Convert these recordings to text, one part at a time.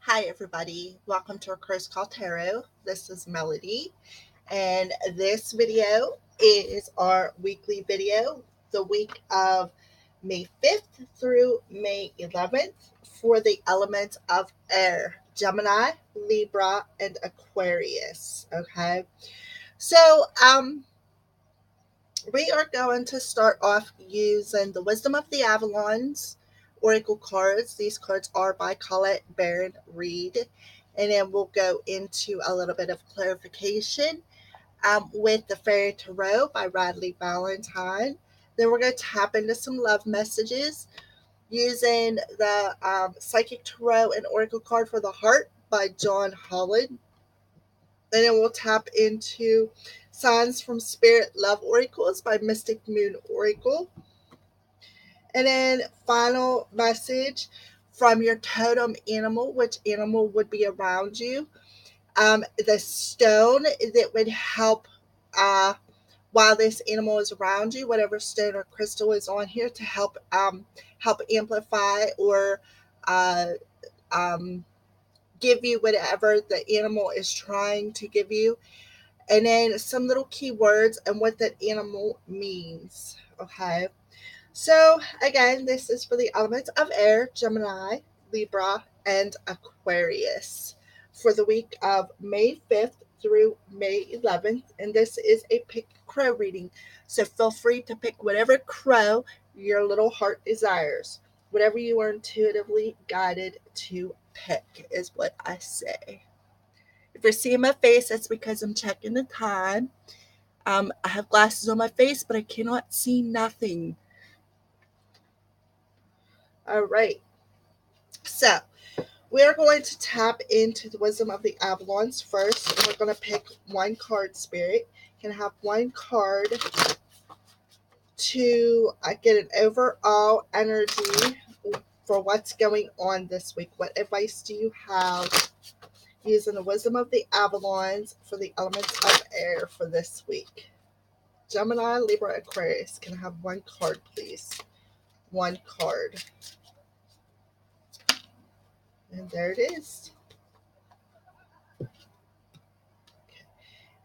Hi, everybody. Welcome to our Curse Call Tarot. This is Melody, and this video is our weekly video, the week of May 5th through May 11th for the elements of air, Gemini, Libra, and Aquarius. Okay, so we are going to start off using the Wisdom of the Avalons Oracle cards. These cards are by Colette Baron Reed. And then we'll go into a little bit of clarification with the Fairy Tarot by Radley Valentine. Then we're going to tap into some love messages using the Psychic Tarot and Oracle card for the Heart by John Holland. And then we'll tap into Signs from Spirit Love Oracles by Mystic Moon Oracle. And then final message from your totem animal, which animal would be around you. The stone that would help while this animal is around you, whatever stone or crystal is on here to help amplify or uh, um, give you whatever the animal is trying to give you. And then some little keywords and what that animal means. Okay. So again, this is for the elements of air, Gemini, Libra, and Aquarius for the week of May 5th through May 11th. And this is a pick crow reading. So feel free to pick whatever crow your little heart desires. Whatever you are intuitively guided to pick is what I say. If you're seeing my face, that's because I'm checking the time. I have glasses on my face, but I cannot see nothing. All right. So we're going to tap into the Wisdom of the Avalons first, and we're going to pick one card, Spirit. You can have one card to get an overall energy for what's going on this week. What advice do you have using the Wisdom of the Avalons for the elements of air for this week? Gemini, Libra, Aquarius. Can I have one card, please? One card. And there it is.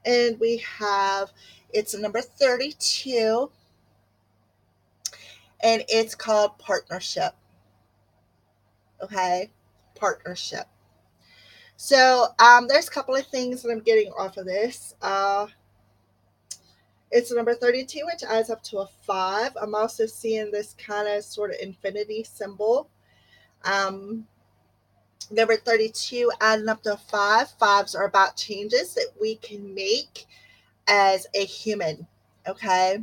And we have, it's number 32, and it's called Partnership. Okay? Partnership. So there's a couple of things that I'm getting off of this. It's number 32, which adds up to a 5. I'm also seeing this kind of sort of infinity symbol. Number 32 adding up to a 5. Fives are about changes that we can make as a human. Okay?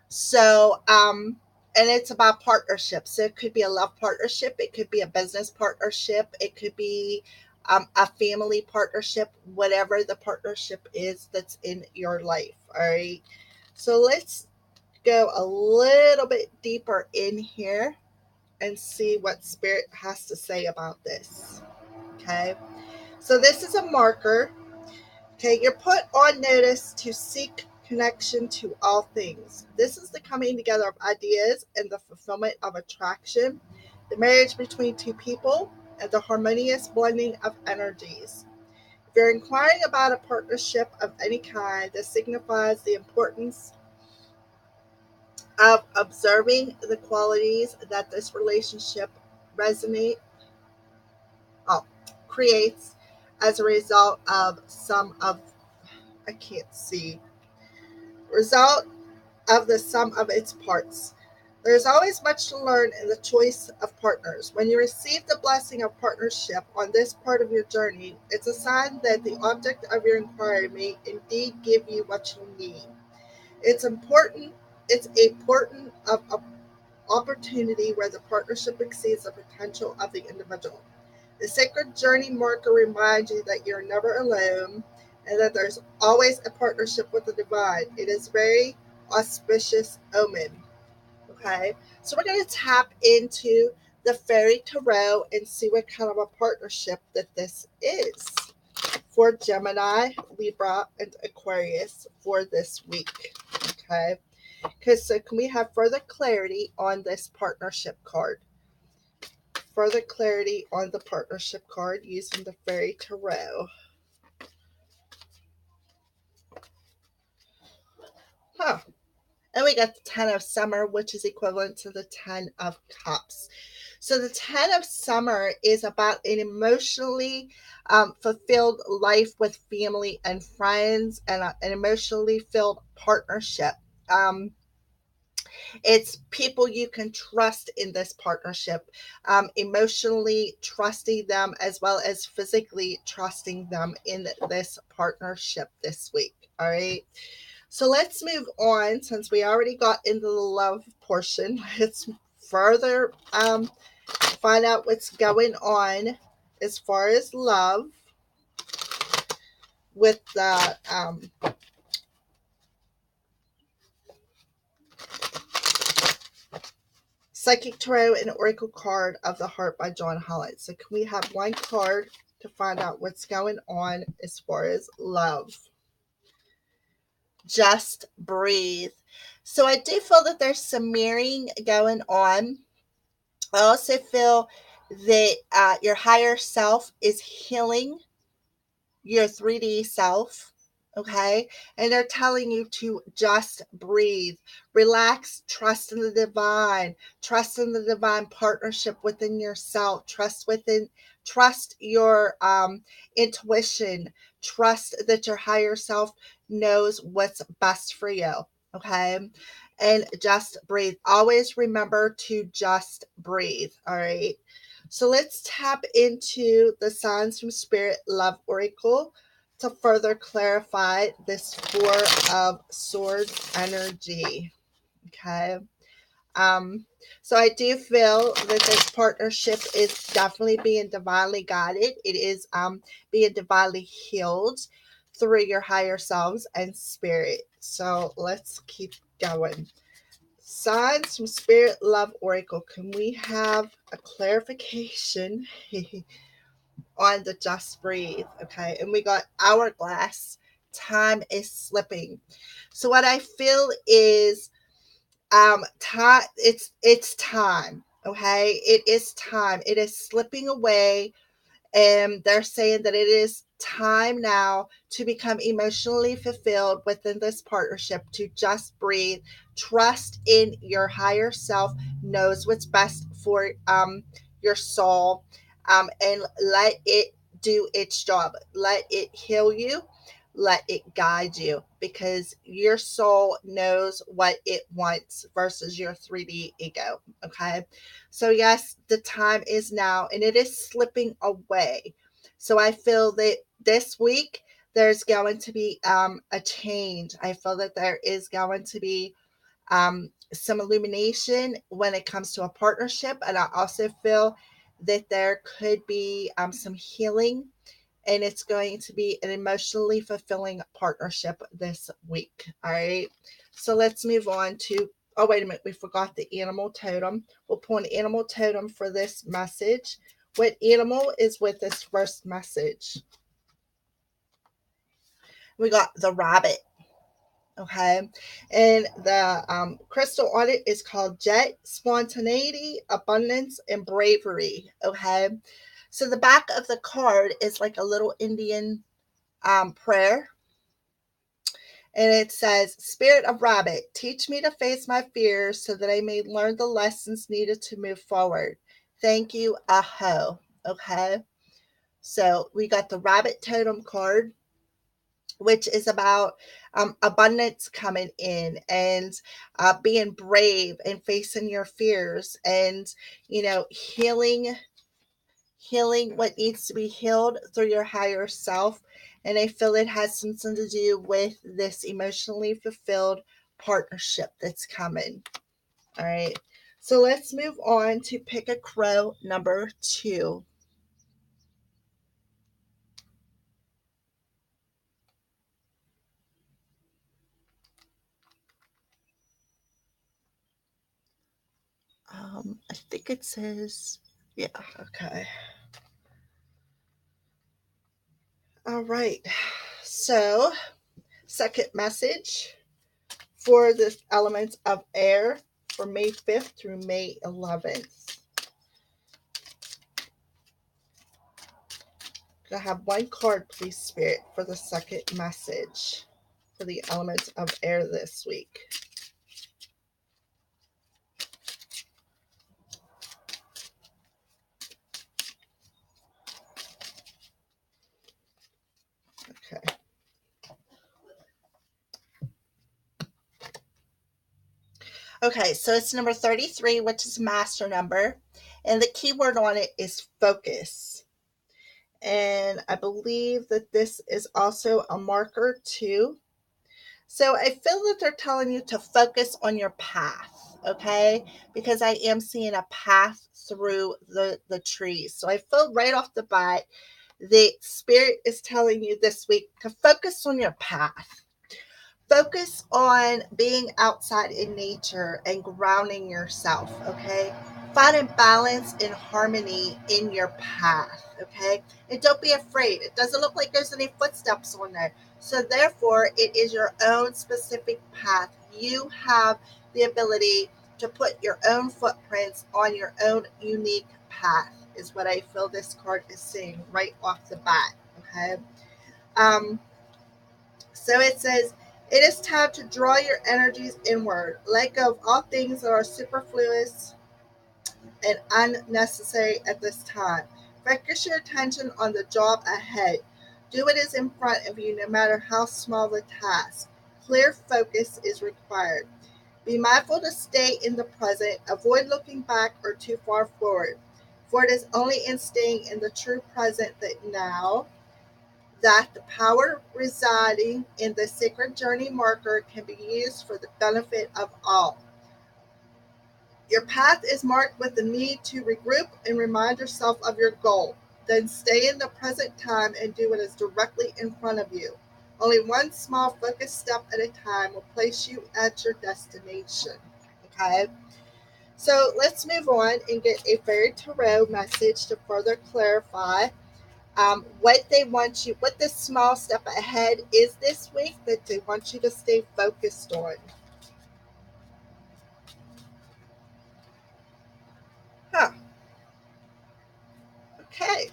So, and it's about partnerships. So it could be a love partnership, it could be a business partnership, it could be a family partnership, whatever the partnership is that's in your life. All right. So let's go a little bit deeper in here and see what Spirit has to say about this. Okay. So this is a marker. Okay. You're put on notice to seek connection to all things. This is the coming together of ideas and the fulfillment of attraction, the marriage between two people, and the harmonious blending of energies. If you're inquiring about a partnership of any kind, this signifies the importance of observing the qualities that this relationship resonate oh, creates as a result of I can't see result of the sum of its parts. There is always much to learn in the choice of partners. When you receive the blessing of partnership on this part of your journey, it's a sign that the object of your inquiry may indeed give you what you need. It's important. It's a important of opportunity where the partnership exceeds the potential of the individual. The sacred journey marker reminds you that you're never alone and that there's always a partnership with the divine. It is very auspicious omen. Okay, so we're going to tap into the Fairy Tarot and see what kind of a partnership that this is for Gemini, Libra, and Aquarius for this week. Okay, because so can we have further clarity on this partnership card? further clarity on the partnership card using the Fairy Tarot. Huh. And we got the 10 of Summer, which is equivalent to the 10 of Cups. So the 10 of Summer is about an emotionally fulfilled life with family and friends, and an emotionally filled partnership. It's people you can trust in this partnership, emotionally trusting them as well as physically trusting them in this partnership this week. All right. So let's move on. Since we already got into the love portion, let's further find out what's going on as far as love with the Psychic Tarot and Oracle card of the Heart by John Holland. So can we have one card to find out what's going on as far as love? Just breathe. So I do feel that there's some mirroring going on. I also feel that your higher self is healing your 3D self, okay? And they're telling you to just breathe, relax, trust in the divine partnership within yourself, trust your intuition, trust that your higher self knows what's best for you, okay? And just breathe. Always remember to just breathe, all right? So let's tap into the Signs from Spirit Love Oracle to further clarify this Four of Swords energy. Okay. So I do feel that this partnership is definitely being divinely guided. It is being divinely healed through your higher selves and spirit. So let's keep going. Signs from Spirit Love Oracle. Can we have a clarification on the just breathe? Okay. And we got Hourglass. Time is slipping. So what I feel is time, it's time. Okay. It is time. It is slipping away. And they're saying that it is time now to become emotionally fulfilled within this partnership, to just breathe, trust in your higher self, knows what's best for your soul, and let it do its job. Let it heal you. Let it guide you, because your soul knows what it wants versus your 3D ego. Okay. So, yes, the time is now and it is slipping away. So, I feel that this week there's going to be a change. I feel that there is going to be some illumination when it comes to a partnership. And I also feel that there could be some healing, and it's going to be an emotionally fulfilling partnership this week. All right. So let's move on to, oh, wait a minute. We forgot the animal totem. We'll pull an animal totem for this message. What animal is with this first message? We got the rabbit. Okay. And the crystal on it is called Jet, Spontaneity, Abundance, and Bravery. Okay. So the back of the card is like a little Indian prayer. And it says, Spirit of Rabbit, teach me to face my fears so that I may learn the lessons needed to move forward. Thank you, Aho. Okay. So we got the rabbit totem card, which is about abundance coming in, and being brave and facing your fears, and, healing what needs to be healed through your higher self. And I feel it has something to do with this emotionally fulfilled partnership that's coming. All right. So let's move on to Pick a Crow number 2. I think it says, yeah, okay. All right. So, second message for the elements of air for May 5th through May 11th. Can I have one card, please, Spirit, for the second message for the elements of air this week? Okay. Okay, so it's number 33, which is master number. And the key word on it is focus. And I believe that this is also a marker too. So I feel that they're telling you to focus on your path, okay? Because I am seeing a path through the trees. So I feel right off the bat, the Spirit is telling you this week to focus on your path. Focus on being outside in nature and grounding yourself, okay? Finding balance and harmony in your path, okay? And don't be afraid. It doesn't look like there's any footsteps on there. So therefore, it is your own specific path. You have the ability to put your own footprints on your own unique path, is what I feel this card is saying right off the bat, okay? So it says, it is time to draw your energies inward. Let go of all things that are superfluous and unnecessary at this time. Focus your attention on the job ahead. Do what is in front of you, no matter how small the task. Clear focus is required. Be mindful to stay in the present. Avoid looking back or too far forward. For it is only in staying in the true present that the power residing in the sacred journey marker can be used for the benefit of all. Your path is marked with the need to regroup and remind yourself of your goal. Then stay in the present time and do what is directly in front of you. Only one small focused step at a time will place you at your destination. Okay? So let's move on and get a fairy tarot message to further clarify what they want you, what this small step ahead is this week that they want you to stay focused on. Huh. Okay.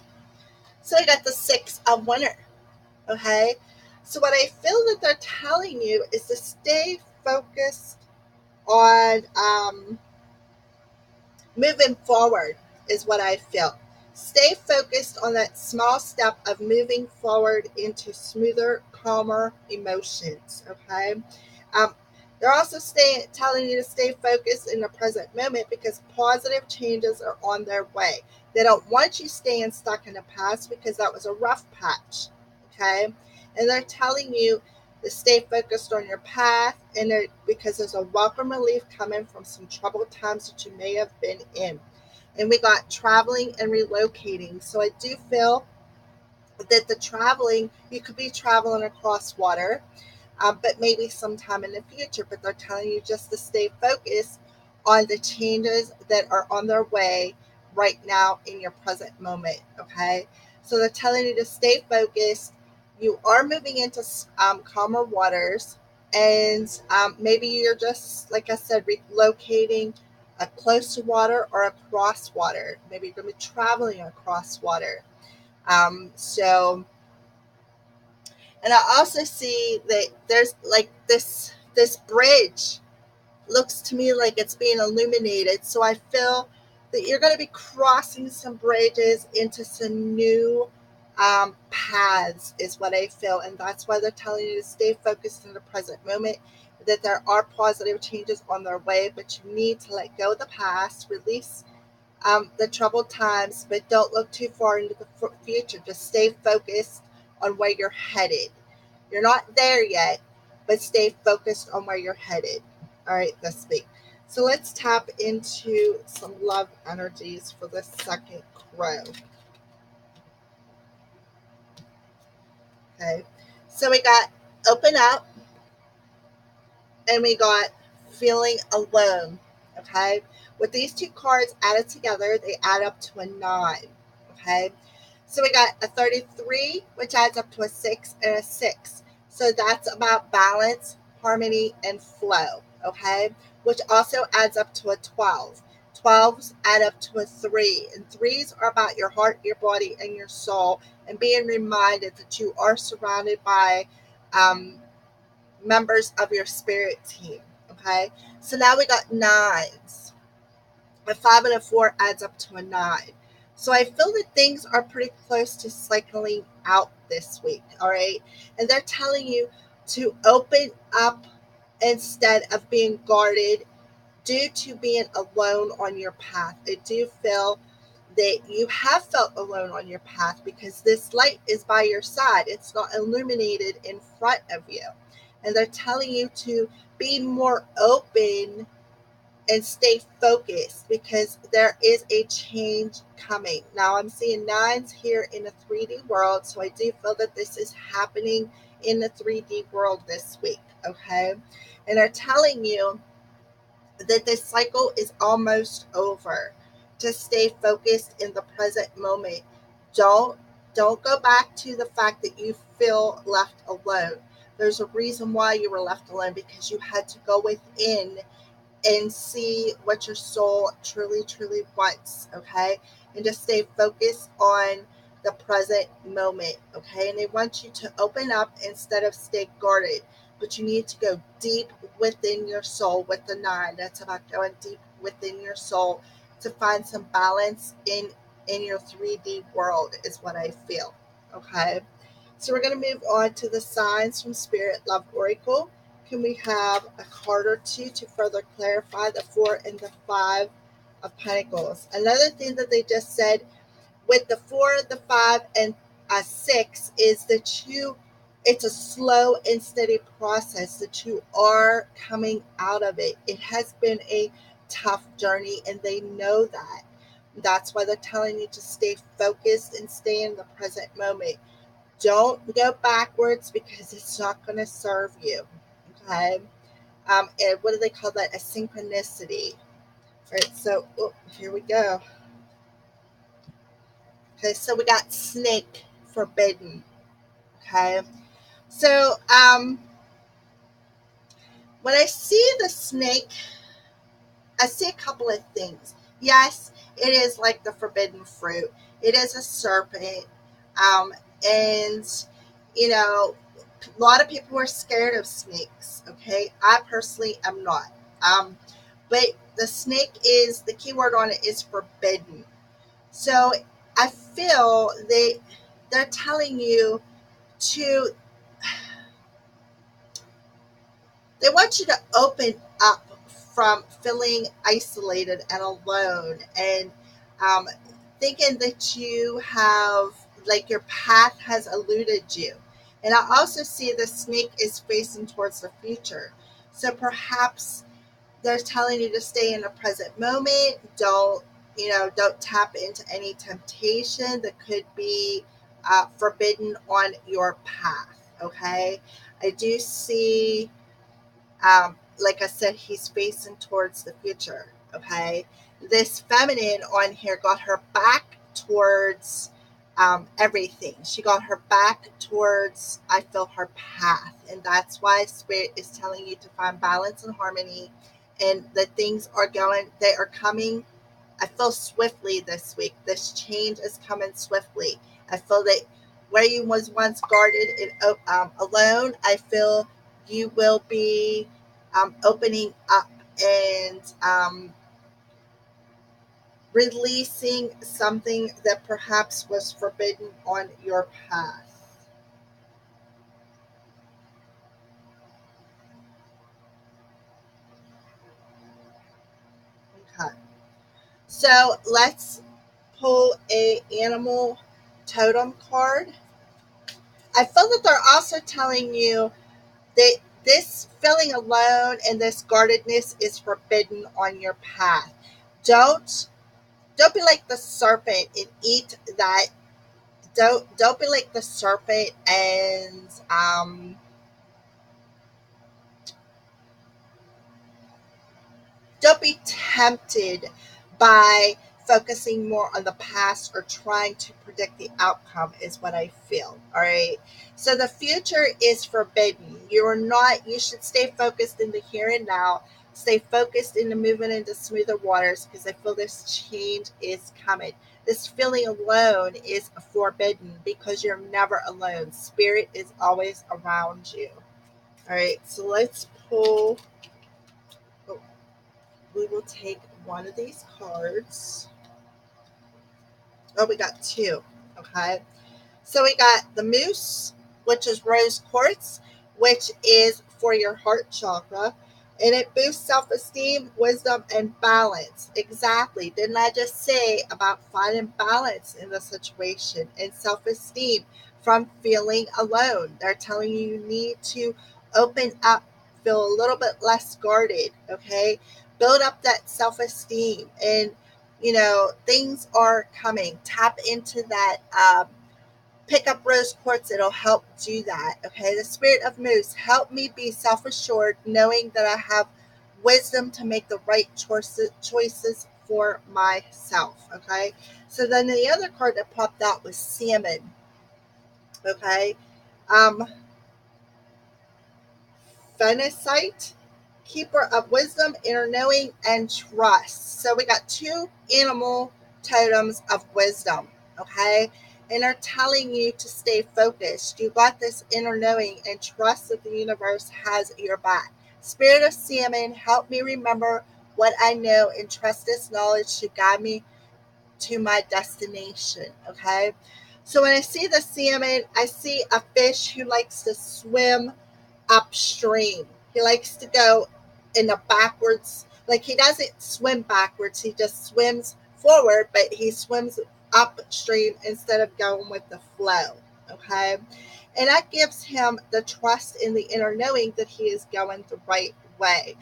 So I got the 6 of Winter. Okay. So what I feel that they're telling you is to stay focused on moving forward, is what I feel. Stay focused on that small step of moving forward into smoother, calmer emotions. Okay. Um, they're also telling you to stay focused in the present moment because positive changes are on their way. They don't want you staying stuck in the past because that was a rough patch. Okay. And they're telling you to stay focused on your path and because there's a welcome relief coming from some troubled times that you may have been in. And we got traveling and relocating. So I do feel that the traveling, you could be traveling across water, but maybe sometime in the future. But they're telling you just to stay focused on the changes that are on their way right now in your present moment. Okay. So they're telling you to stay focused. You are moving into calmer waters, and maybe you're just, like I said, relocating close to water or across water. Maybe you're going to be traveling across water. So, and I also see that there's like this bridge looks to me like it's being illuminated. So I feel that you're going to be crossing some bridges into some new paths, is what I feel. And that's why they're telling you to stay focused in the present moment, that there are positive changes on their way, but you need to let go of the past, release the troubled times, but don't look too far into the future. Just stay focused on where you're headed. You're not there yet, but stay focused on where you're headed. All right, this week. So let's tap into some love energies for the second crow. Okay. So we got open up and we got feeling alone. Okay. With these two cards added together, they add up to a 9. Okay. So we got a 33, which adds up to a 6 and a 6. So that's about balance, harmony, and flow. Okay. Which also adds up to a 12. 12s add up to a 3, and 3s are about your heart, your body, and your soul, and being reminded that you are surrounded by members of your spirit team. Okay, so now we got 9s. A 5 and a 4 adds up to a 9. So I feel that things are pretty close to cycling out this week. All right, and they're telling you to open up instead of being guarded due to being alone on your path. I do feel that you have felt alone on your path because this light is by your side. It's not illuminated in front of you. And they're telling you to be more open and stay focused because there is a change coming. Now I'm seeing 9s here in the 3D world, so I do feel that this is happening in the 3D world this week, okay? And they're telling you that this cycle is almost over. To stay focused in the present moment. Don't go back to the fact that you feel left alone. There's a reason why you were left alone, because you had to go within and see what your soul truly, truly wants, okay? And just stay focused on the present moment, okay? And they want you to open up instead of stay guarded, but you need to go deep within your soul with the 9. That's about going deep within your soul to find some balance in your 3D world is what I feel, okay? So we're going to move on to the signs from Spirit Love Oracle. Can we have a card or two to further clarify the 4 and the 5 of Pentacles? Another thing that they just said with the 4, the 5, and a 6 is that it's a slow and steady process, that you are coming out of it. It has been a tough journey, and they know that. That's why they're telling you to stay focused and stay in the present moment. Don't go backwards because it's not going to serve you. Okay. And what do they call that? A synchronicity. All right. So here we go. Okay. So we got snake, forbidden. Okay. So when I see the snake, I see a couple of things. Yes, it is like the forbidden fruit. It is a serpent. And you know, a lot of people are scared of snakes. Okay, I personally am not. But the snake is, the key word on it is forbidden. So I feel they're telling you to, they want you to open up from feeling isolated and alone, and um, thinking that you have, like, your path has eluded you. And I also see the snake is facing towards the future. So perhaps they're telling you to stay in the present moment. Don't tap into any temptation that could be forbidden on your path. Okay. I do see, like I said, he's facing towards the future. Okay. This feminine on here got her back towards everything. She got her back towards, I feel, her path. And that's why Spirit is telling you to find balance and harmony, and that things are going, they are coming. I feel swiftly this week. This change is coming swiftly. I feel that where you was once guarded and alone, I feel you will be opening up and releasing something that perhaps was forbidden on your path. Okay. So let's pull a animal totem card. I feel that they're also telling you that this feeling alone and this guardedness is forbidden on your path. Don't be like the serpent and eat that. Don't be like the serpent and don't be tempted by focusing more on the past or trying to predict the outcome, is what I feel. All right. So the future is forbidden. You should stay focused in the here and now. Stay focused in the movement into smoother waters because I feel this change is coming. This feeling alone is forbidden because you're never alone. Spirit is always around you. All right, so let's pull. Oh, we will take one of these cards. Oh, we got two. Okay. So we got the moose, which is rose quartz, which is for your heart chakra. And it boosts self-esteem, wisdom, and balance. Exactly. Didn't I just say about finding balance in the situation and self-esteem from feeling alone? They're telling you you need to open up, feel a little bit less guarded, okay? Build up that self-esteem and things are coming. Tap into that pick up rose quartz. It'll help do that. Okay. The spirit of moose, help me be self-assured, knowing that I have wisdom to make the right choices for myself. Okay. So then the other card that popped out was salmon. Okay. Um, Phenicite, keeper of wisdom, inner knowing, and trust. So we got two animal totems of wisdom, okay? And are telling you to stay focused. You got this inner knowing and trust that the universe has your back. Spirit of salmon, help me remember what I know and trust this knowledge to guide me to my destination, okay? So when I see the salmon, I see a fish who likes to swim upstream. He likes to go in the backwards, like he doesn't swim backwards, he just swims forward, but he swims upstream instead of going with the flow. Okay. And that gives him the trust in the inner knowing that he is going the right way.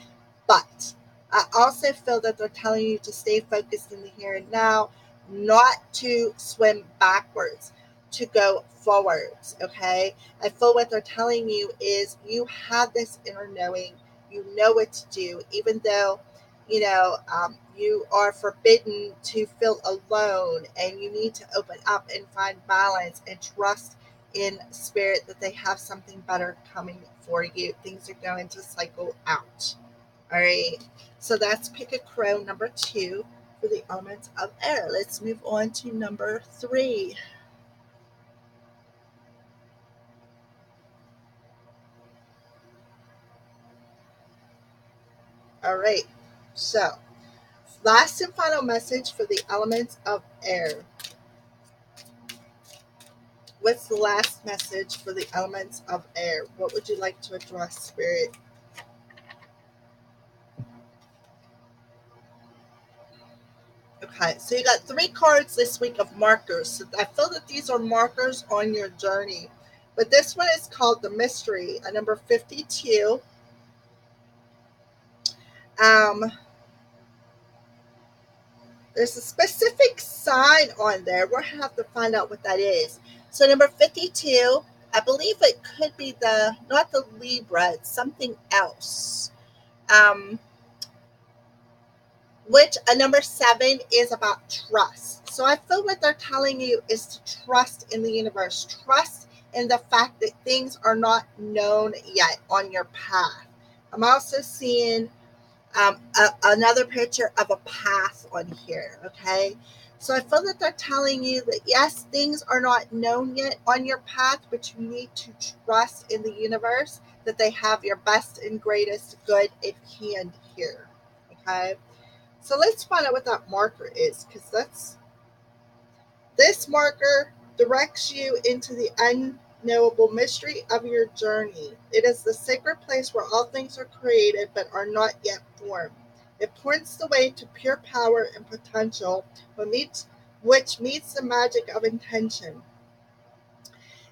But I also feel that they're telling you to stay focused in the here and now, not to swim backwards, to go forwards. Okay. I feel what they're telling you is you have this inner knowing, you know what to do, even though, you are forbidden to feel alone and you need to open up and find balance and trust in spirit that they have something better coming for you. Things are going to cycle out. All right. So that's pick a crow number 2 for the elements of air. Let's move on to number 3. All right. So last and final message for the elements of air. What's the last message for the elements of air? What would you like to address, Spirit? Okay, so you got 3 cards this week of markers. So I feel that these are markers on your journey. But this one is called the mystery, a number 52. Um, There's a specific sign on there. We'll have to find out what that is. So number 52, I believe it could be not the Libra, it's something else. Which a number 7 is about trust. So I feel what they're telling you is to trust in the universe, trust in the fact that things are not known yet on your path. I'm also seeing another picture of a path on here. Okay. So I feel that they're telling you that yes, things are not known yet on your path, but you need to trust in the universe that they have your best and greatest good at hand here. Okay. So let's find out what that marker is, because this marker directs you into the unknowable mystery of your journey. It is the sacred place where all things are created but are not yet formed. It points the way to pure power and potential, which meets the magic of intention.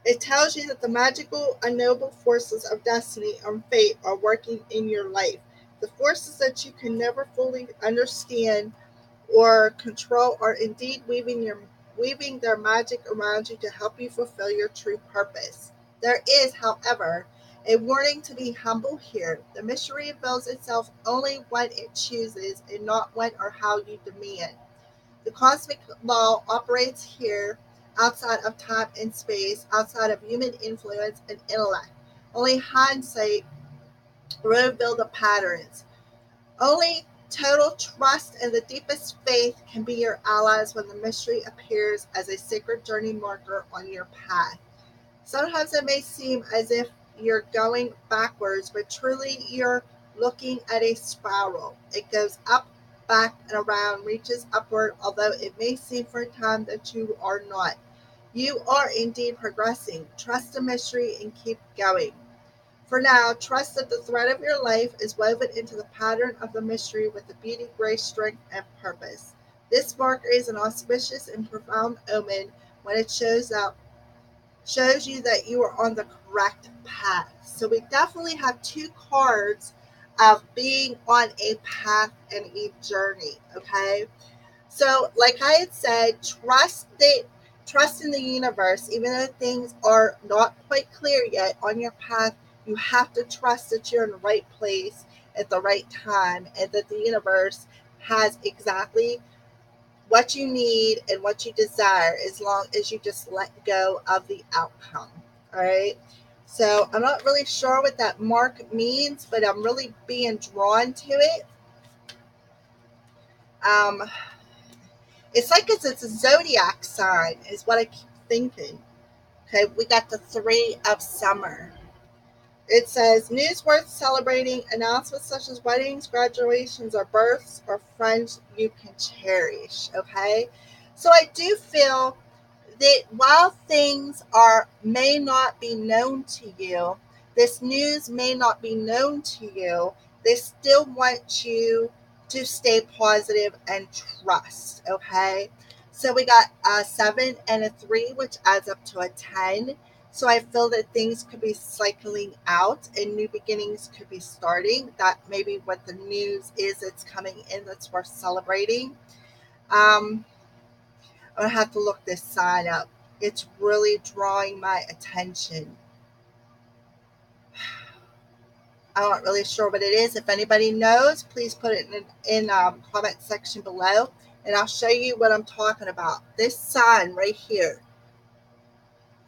It tells you that the magical, unknowable forces of destiny and fate are working in your life. The forces that you can never fully understand or control are indeed weaving their magic around you to help you fulfill your true purpose. There is, however, a warning to be humble here. The mystery reveals itself only when it chooses and not when or how you demand. The cosmic law operates here outside of time and space, outside of human influence and intellect. Only hindsight will reveal the patterns. Only total trust and the deepest faith can be your allies when the mystery appears as a sacred journey marker on your path. Sometimes it may seem as if you're going backwards, but truly you're looking at a spiral. It goes up, back, and around, reaches upward, although it may seem for a time that you are not. You are indeed progressing. Trust the mystery and keep going. For now, trust that the thread of your life is woven into the pattern of the mystery with the beauty, grace, strength, and purpose. This marker is an auspicious and profound omen when it shows you that you are on the correct path. So we definitely have two cards of being on a path and a journey. Okay. So, like I had said, trust in the universe, even though things are not quite clear yet on your path. You have to trust that you're in the right place at the right time, and that the universe has exactly what you need and what you desire, as long as you just let go of the outcome. All right. So I'm not really sure what that mark means, but I'm really being drawn to it. Um, It's like it's a zodiac sign, is what I keep thinking. Okay, we got the three of summer. It says news worth celebrating, announcements such as weddings, graduations, or births, or friends you can cherish. Okay, so I do feel that while things are may not be known to you, this news may not be known to you, they still want you to stay positive and trust. Okay, so we got a 7 and a 3, which adds up to a 10. So I feel that things could be cycling out and new beginnings could be starting. That may be what the news is that's coming in that's worth celebrating. um I'm gonna have to look this sign up. It's really drawing my attention. I'm not really sure what it is. If anybody knows, please put it in comment section below, and I'll show you what I'm talking about. This sign right here.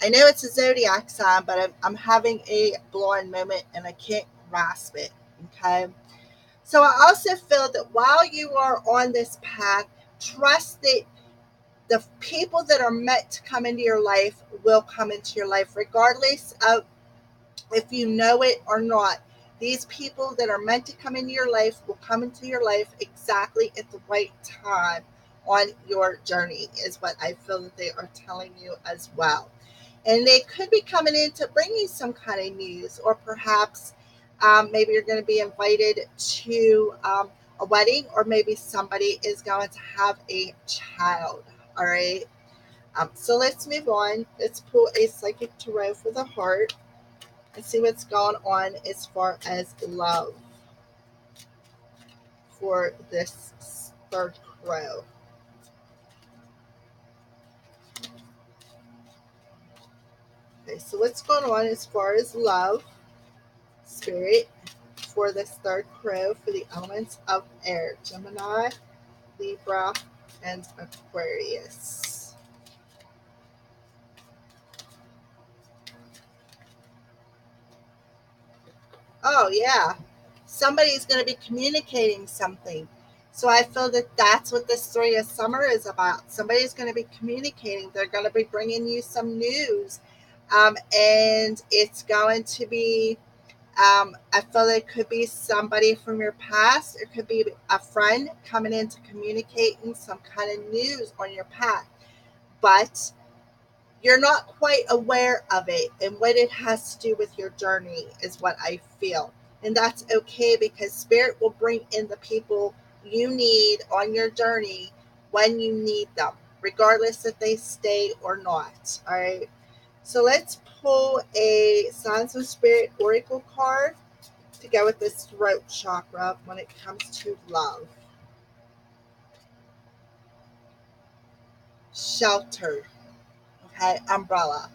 I know it's a zodiac sign, but I'm having a blind moment and I can't grasp it. Okay. So I also feel that while you are on this path, trust that the people that are meant to come into your life will come into your life, regardless of if you know it or not. These people that are meant to come into your life will come into your life exactly at the right time on your journey, is what I feel that they are telling you as well. And they could be coming in to bring you some kind of news, or perhaps maybe you're going to be invited to a wedding, or maybe somebody is going to have a child. All right. So let's move on. Let's pull a psychic tarot for the heart and see what's going on as far as love for this third crow. Okay, so what's going on as far as love, spirit, for this third crow for the elements of air: Gemini, Libra, and Aquarius. Oh, yeah. Somebody's going to be communicating something. So I feel that that's what this three of summer is about. Somebody's going to be communicating. They're going to be bringing you some news. And it's going to be, I feel it could be somebody from your past. It could be a friend coming in to communicating some kind of news on your path. But you're not quite aware of it, and what it has to do with your journey is what I feel. And that's okay, because spirit will bring in the people you need on your journey when you need them, regardless if they stay or not. All right. So let's pull a Signs of Spirit Oracle card to go with this throat chakra when it comes to love. Sheltered. Okay. Umbrella.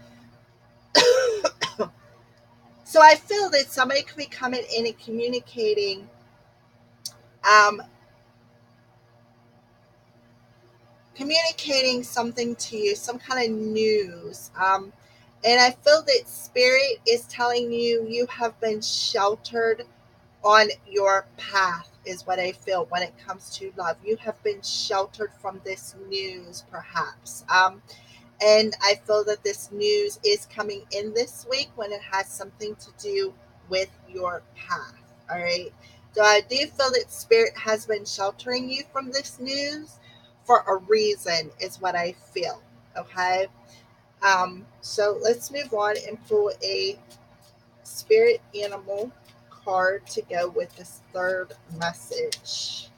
So I feel that somebody could be coming in and um, communicating something to you, some kind of news. And I feel that spirit is telling you you have been sheltered on your path. is what I feel when it comes to love. You have been sheltered from this news, perhaps. And I feel that this news is coming in this week when it has something to do with your path. All right. So I do feel that Spirit has been sheltering you from this news for a reason, is what I feel. Okay. So let's move on and pull a spirit animal card to go with this third message.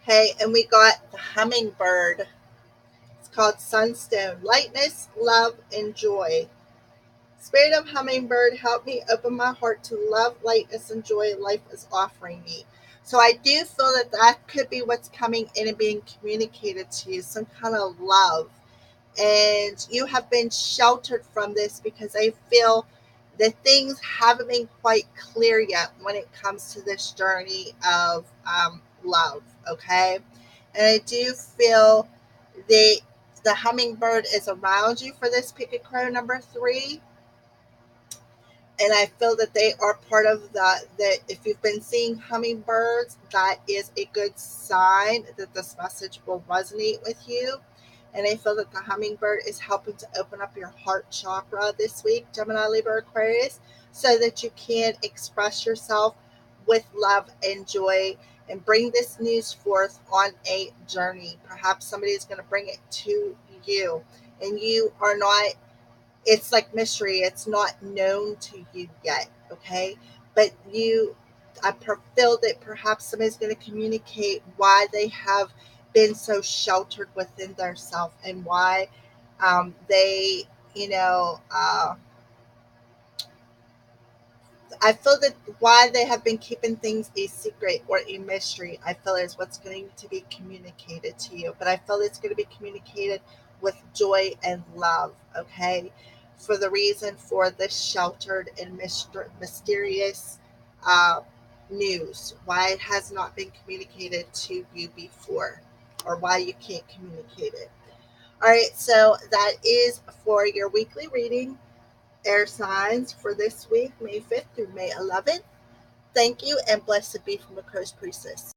Okay, and we got the hummingbird. It's called Sunstone. Lightness, love, and joy. Spirit of hummingbird, help me open my heart to love, lightness, and joy life is offering me. So I do feel that that could be what's coming in and being communicated to you, some kind of love. And you have been sheltered from this because I feel that things haven't been quite clear yet when it comes to this journey of love. Okay. And I do feel that the hummingbird is around you for this picket crow number 3, and I feel that they are part of that if you've been seeing hummingbirds, that is a good sign that this message will resonate with you. And I feel that the hummingbird is helping to open up your heart chakra this week, Gemini, Libra, Aquarius, so that you can express yourself with love and joy and bring this news forth on a journey. Perhaps somebody is going to bring it to you, and you are not, it's like mystery. It's not known to you yet, okay? But I feel that perhaps somebody's going to communicate why they have been so sheltered within their self, and why they, you know, I feel that why they have been keeping things a secret or a mystery, I feel is what's going to be communicated to you. But I feel it's going to be communicated with joy and love, okay? For the reason for this sheltered and mysterious uh, news, why it has not been communicated to you before, or why you can't communicate it. All right, so that is for your weekly reading, air signs, for this week, May 5th through May 11th. Thank you, and blessed be from the Cursed Priestess.